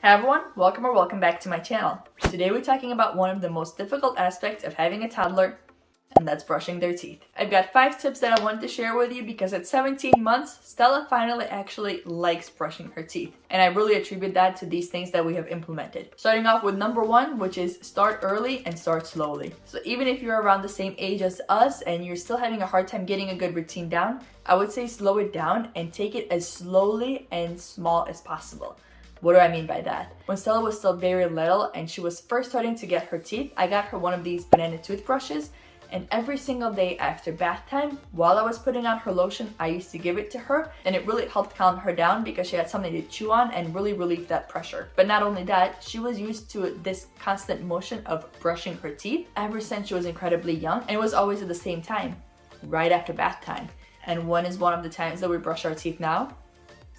Hi everyone, welcome or welcome back to my channel. Today we're talking about one of the most difficult aspects of having a toddler, and that's brushing their teeth. I've got 5 tips that I wanted to share with you because at 17 months, Stella finally actually likes brushing her teeth. And I really attribute that to these things that we have implemented. Starting off with number 1, which is start early and start slowly. So even if you're around the same age as us and you're still having a hard time getting a good routine down, I would say slow it down and take it as slowly and small as possible. What do I mean by that? When Stella was still very little and she was first starting to get her teeth, I got her one of these banana toothbrushes, and every single day after bath time, while I was putting on her lotion, I used to give it to her, and it really helped calm her down because she had something to chew on and really relieved that pressure. But not only that, she was used to this constant motion of brushing her teeth ever since she was incredibly young, and it was always at the same time, right after bath time. And when is one of the times that we brush our teeth now?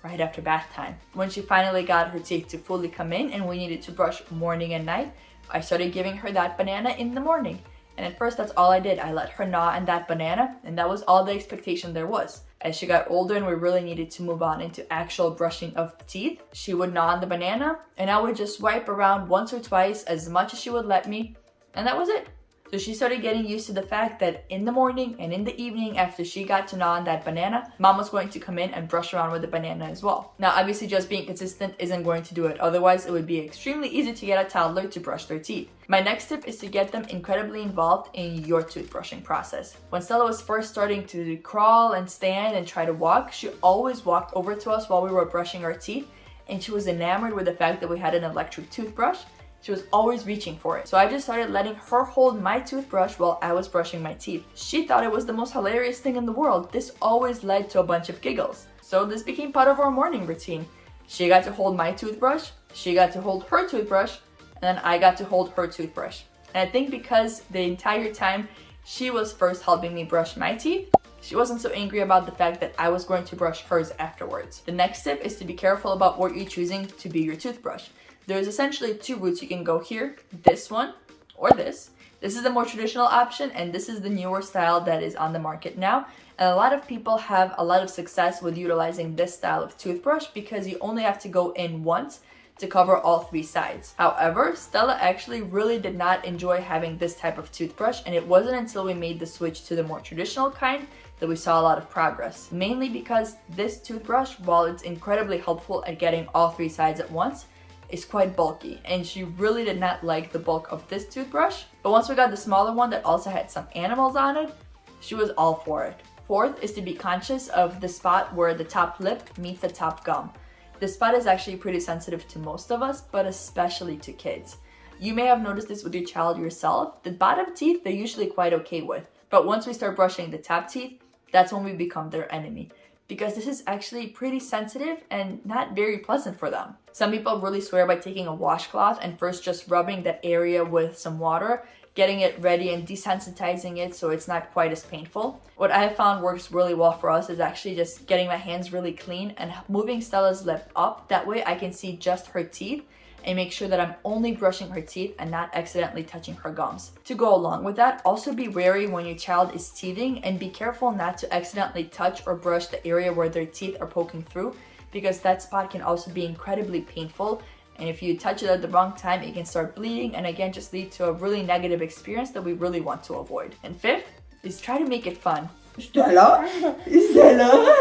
Right after bath time. When she finally got her teeth to fully come in and we needed to brush morning and night, I started giving her that banana in the morning. And at first that's all I did. I let her gnaw on that banana, and that was all the expectation there was. As she got older and we really needed to move on into actual brushing of the teeth, she would gnaw on the banana and I would just swipe around once or twice as much as she would let me, and that was it. So she started getting used to the fact that in the morning and in the evening after she got to gnaw on that banana, mom was going to come in and brush around with the banana as well. Now obviously just being consistent isn't going to do it, otherwise it would be extremely easy to get a toddler to brush their teeth. My next tip is to get them incredibly involved in your toothbrushing process. When Stella was first starting to crawl and stand and try to walk, she always walked over to us while we were brushing our teeth, and she was enamored with the fact that we had an electric toothbrush. She was always reaching for it. So I just started letting her hold my toothbrush while I was brushing my teeth. She thought it was the most hilarious thing in the world. This always led to a bunch of giggles. So this became part of our morning routine. She got to hold my toothbrush, she got to hold her toothbrush, and then I got to hold her toothbrush. And I think because the entire time she was first helping me brush my teeth, she wasn't so angry about the fact that I was going to brush hers afterwards. The next tip is to be careful about what you're choosing to be your toothbrush. There's essentially 2 routes you can go here, this one or this. This is the more traditional option and this is the newer style that is on the market now. And a lot of people have a lot of success with utilizing this style of toothbrush because you only have to go in once to cover all 3 sides. However, Stella actually really did not enjoy having this type of toothbrush, and it wasn't until we made the switch to the more traditional kind that we saw a lot of progress. Mainly because this toothbrush, while it's incredibly helpful at getting all 3 sides at once, is quite bulky, and she really did not like the bulk of this toothbrush. But once we got the smaller one that also had some animals on it, she was all for it. Fourth is to be conscious of the spot where the top lip meets the top gum. This spot is actually pretty sensitive to most of us, but especially to kids. You may have noticed this with your child yourself. The bottom teeth they're usually quite okay with, but once we start brushing the top teeth, that's when we become their enemy, because this is actually pretty sensitive and not very pleasant for them. Some people really swear by taking a washcloth and first just rubbing that area with some water, getting it ready and desensitizing it so it's not quite as painful. What I have found works really well for us is actually just getting my hands really clean and moving Stella's lip up. That way I can see just her teeth and make sure that I'm only brushing her teeth and not accidentally touching her gums. To go along with that, also be wary when your child is teething and be careful not to accidentally touch or brush the area where their teeth are poking through, because that spot can also be incredibly painful, and if you touch it at the wrong time, it can start bleeding and again just lead to a really negative experience that we really want to avoid. And 5th is try to make it fun. Stella? Stella?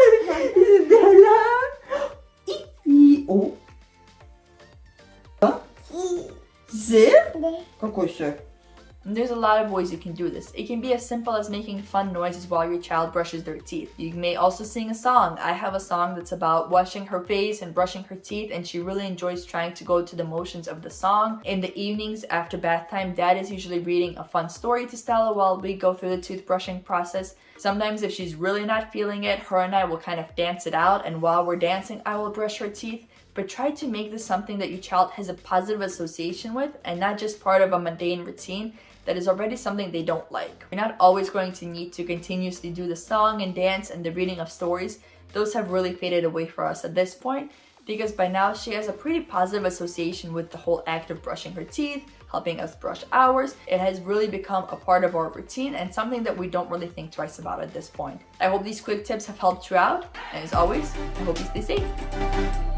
Stella? Oh. С? Какой С? And there's a lot of ways you can do this. It can be as simple as making fun noises while your child brushes their teeth. You may also sing a song. I have a song that's about washing her face and brushing her teeth, and she really enjoys trying to go to the motions of the song. In the evenings after bath time, Dad is usually reading a fun story to Stella while we go through the toothbrushing process. Sometimes if she's really not feeling it, her and I will kind of dance it out, and while we're dancing, I will brush her teeth. But try to make this something that your child has a positive association with and not just part of a mundane routine that is already something they don't like. You're not always going to need to continuously do the song and dance and the reading of stories. Those have really faded away for us at this point because by now she has a pretty positive association with the whole act of brushing her teeth, helping us brush ours. It has really become a part of our routine and something that we don't really think twice about at this point. I hope these quick tips have helped you out, and as always, I hope you stay safe.